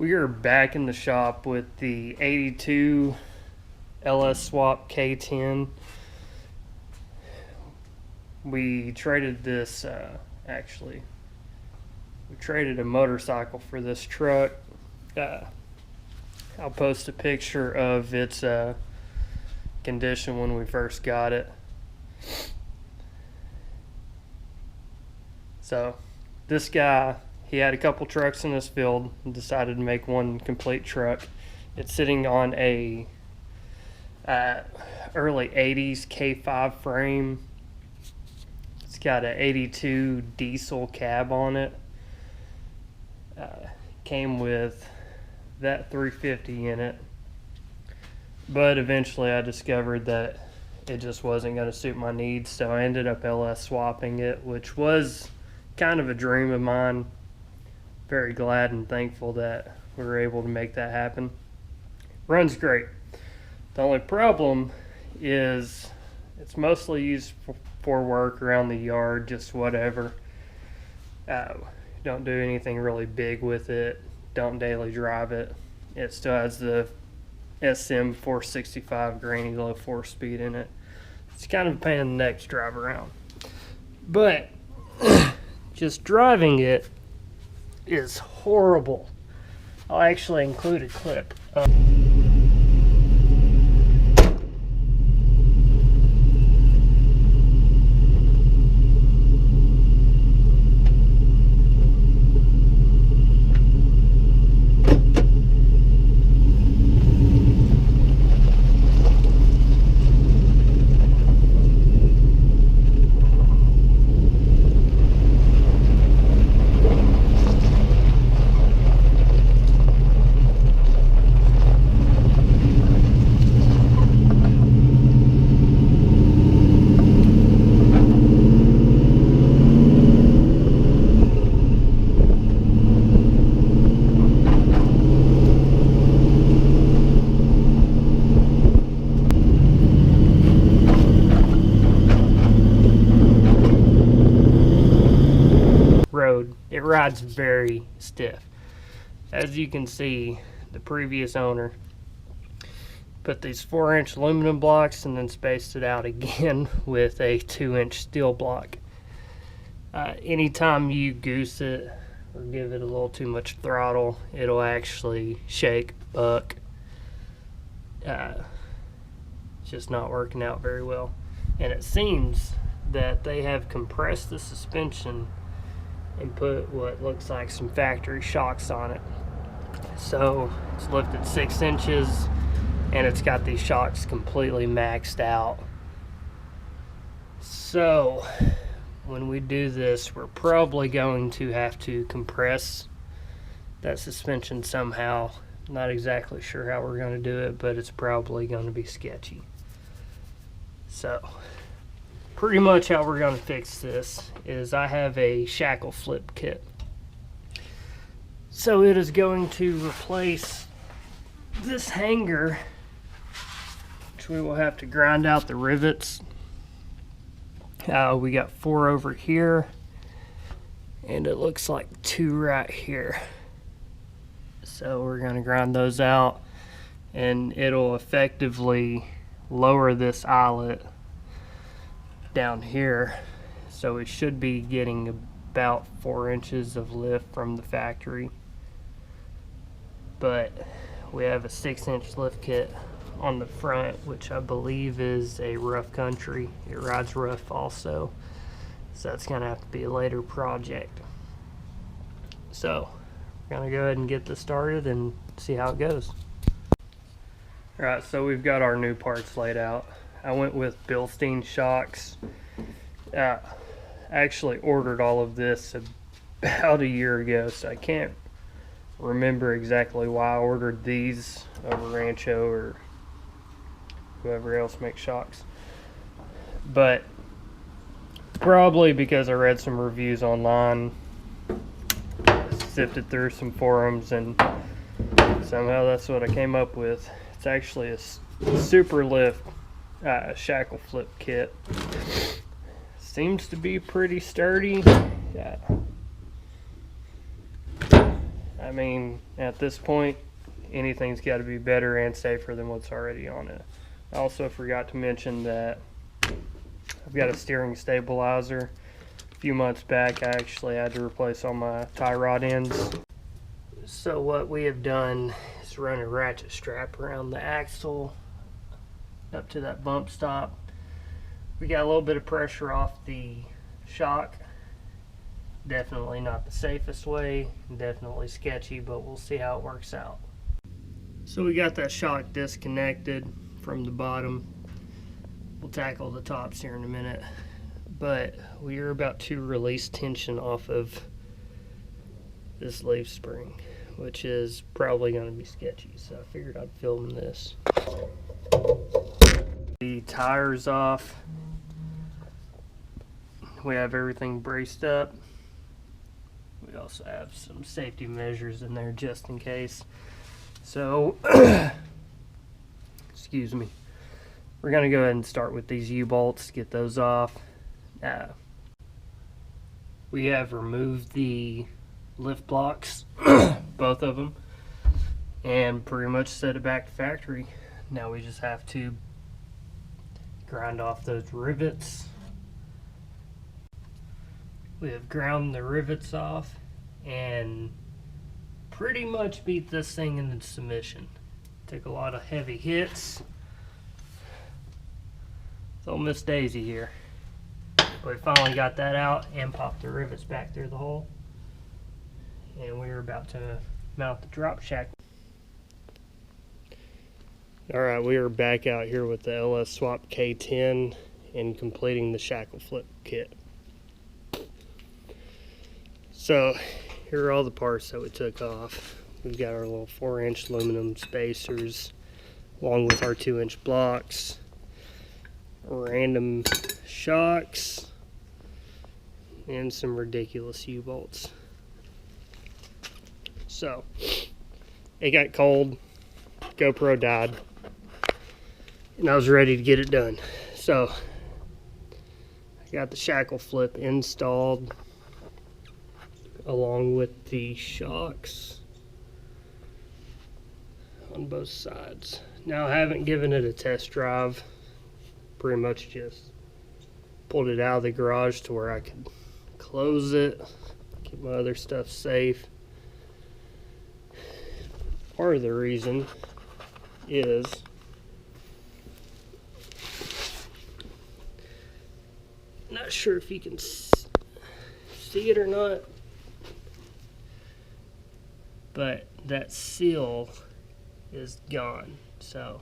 We are back in the shop with the 82 LS Swap K10. We traded this, we traded a motorcycle for this truck. I'll post a picture of its condition when we first got it. So this guy, he had a couple trucks in this field and decided to make one complete truck. It's sitting on a early 80s K5 frame. It's got an 82 diesel cab on it. Came with that 350 in it. But eventually I discovered that it just wasn't going to suit my needs, so I ended up LS swapping it, which was kind of a dream of mine. Very glad and thankful that we were able to make that happen. Runs great. The only problem is it's mostly used for work around the yard, just whatever. Don't do anything really big with it. Don't daily drive it. It still has the SM 465 granny low 4-speed in it. It's kind of a pain in the neck to drive around. But just driving it is horrible. I'll actually include a clip. It rides very stiff. As you can see, the previous owner put these 4-inch aluminum blocks and then spaced it out again with a 2-inch steel block. Anytime you goose it or give it a little too much throttle, it'll actually shake, buck. It's just not working out very well. And it seems that they have compressed the suspension and put what looks like some factory shocks on it. So it's lifted 6 inches and it's got these shocks completely maxed out. So when we do this, we're probably going to have to compress that suspension somehow. Not exactly sure how we're going to do it, but it's probably going to be sketchy. So pretty much how we're going to fix this is I have a shackle flip kit. So it is going to replace this hanger, which we will have to grind out the rivets. We got 4 over here, and it looks like 2 right here. So we're going to grind those out, and it'll effectively lower this eyelet down here, so we should be getting about 4 inches of lift from the factory. But we have a 6-inch lift kit on the front, which I believe is a rough country. It rides rough also, so that's gonna have to be a later project. So we're gonna go ahead and get this started and see how it goes. Alright, so we've got our new parts laid out. I went with Bilstein shocks. I actually ordered all of this about a year ago, so I can't remember exactly why I ordered these over Rancho or whoever else makes shocks. But probably because I read some reviews online, sifted through some forums, and somehow that's what I came up with. It's actually a Superlift Shackle Flip Kit. Seems to be pretty sturdy. Yeah. I mean, at this point, anything's got to be better and safer than what's already on it. I also forgot to mention that I've got a steering stabilizer. A few months back, I actually had to replace all my tie rod ends. So what we have done is run a ratchet strap around the axle up to that bump stop. We got a little bit of pressure off the shock. Definitely not the safest way, definitely sketchy, but we'll see how it works out. So we got that shock disconnected from the bottom. We'll tackle the tops here in a minute, but we are about to release tension off of this leaf spring, which is probably going to be sketchy, so I figured I'd film this. The tires off. We have everything braced up. We also have some safety measures in there just in case. So, excuse me. We're going to go ahead and start with these U-bolts, get those off. We have removed the lift blocks, both of them, and pretty much set it back to factory. Now we just have to grind off those rivets. We have ground the rivets off and pretty much beat this thing into submission. Took a lot of heavy hits. It's old Miss Daisy here. We finally got that out and popped the rivets back through the hole. And we're about to mount the drop shack. Alright, we are back out here with the LS Swap K10 and completing the shackle flip kit. So here are all the parts that we took off. We've got our little 4-inch aluminum spacers along with our 2-inch blocks, random shocks, and some ridiculous U-bolts. So it got cold, GoPro died, and I was ready to get it done. So I got the shackle flip installed along with the shocks on both sides. Now I haven't given it a test drive, pretty much just pulled it out of the garage to where I could close it, keep my other stuff safe. Part of the reason is not sure if you can see it or not, but that seal is gone. So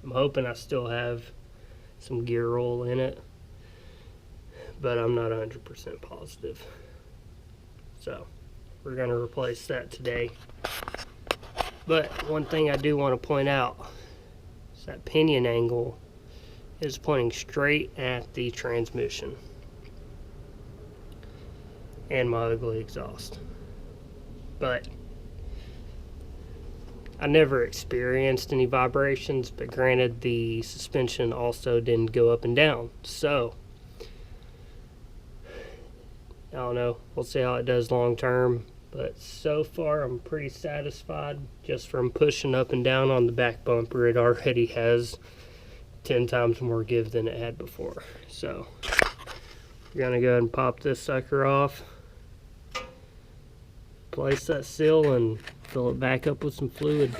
I'm hoping I still have some gear oil in it, but I'm not 100% positive. So we're going to replace that today. But one thing I do want to point out is that pinion angle is pointing straight at the transmission and my ugly exhaust. But I never experienced any vibrations, but granted the suspension also didn't go up and down. So I don't know, we'll see how it does long term. But so far I'm pretty satisfied. Just from pushing up and down on the back bumper, it already has 10 times more give than it had before. So we're gonna go ahead and pop this sucker off, place that seal, and fill it back up with some fluid.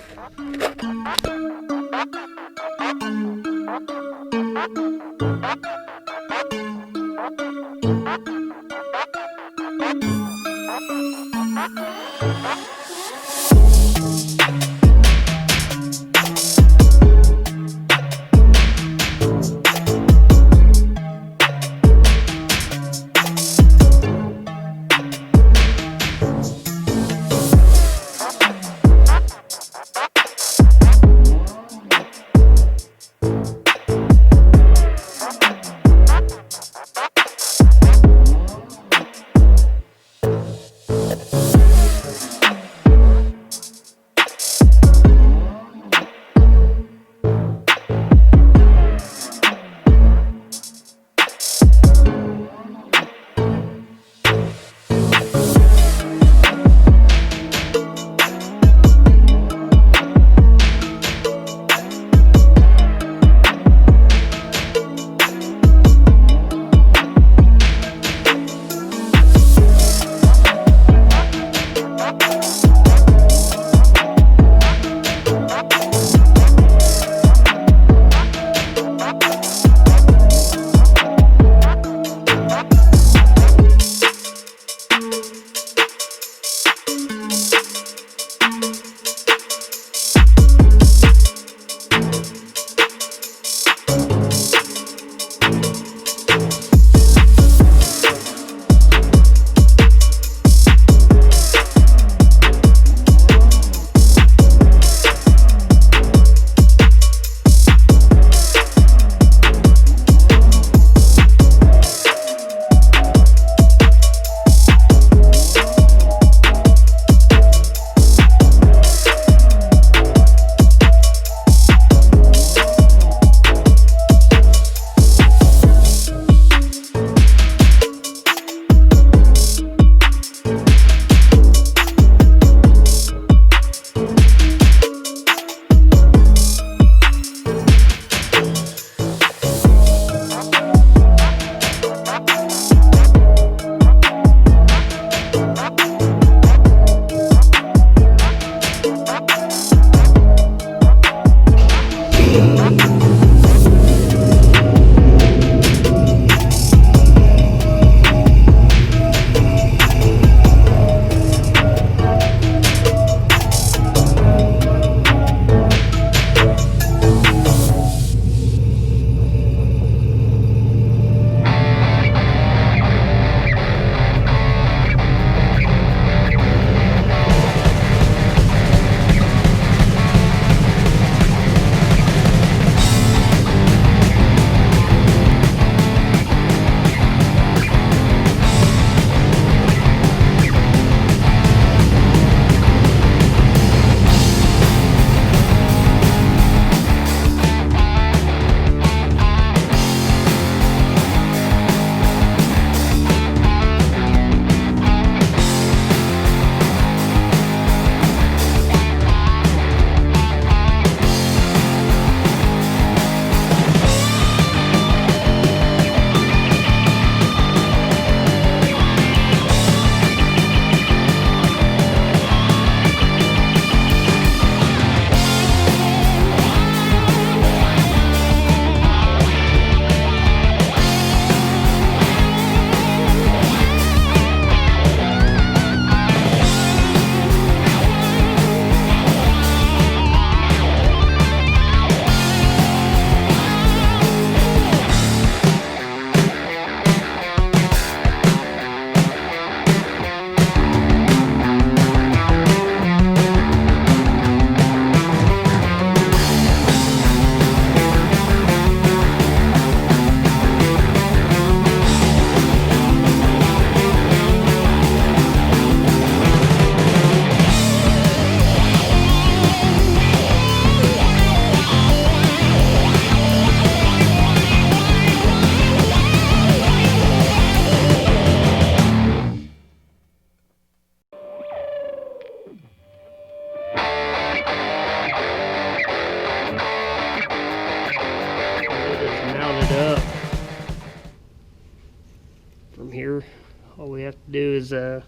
is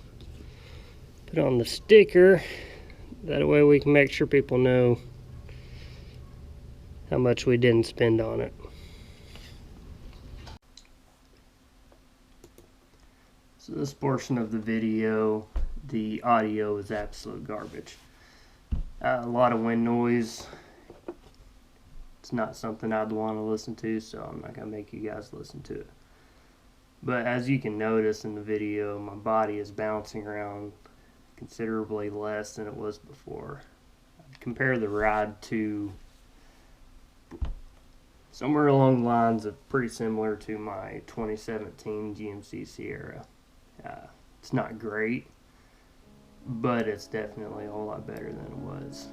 put on the sticker. That way we can make sure people know how much we didn't spend on it. So this portion of the video, the audio is absolute garbage. A lot of wind noise. It's not something I'd want to listen to, so I'm not going to make you guys listen to it. But as you can notice in the video, my body is bouncing around considerably less than it was before. I'd compare the ride to somewhere along the lines of pretty similar to my 2017 GMC Sierra. It's not great, but it's definitely a whole lot better than it was.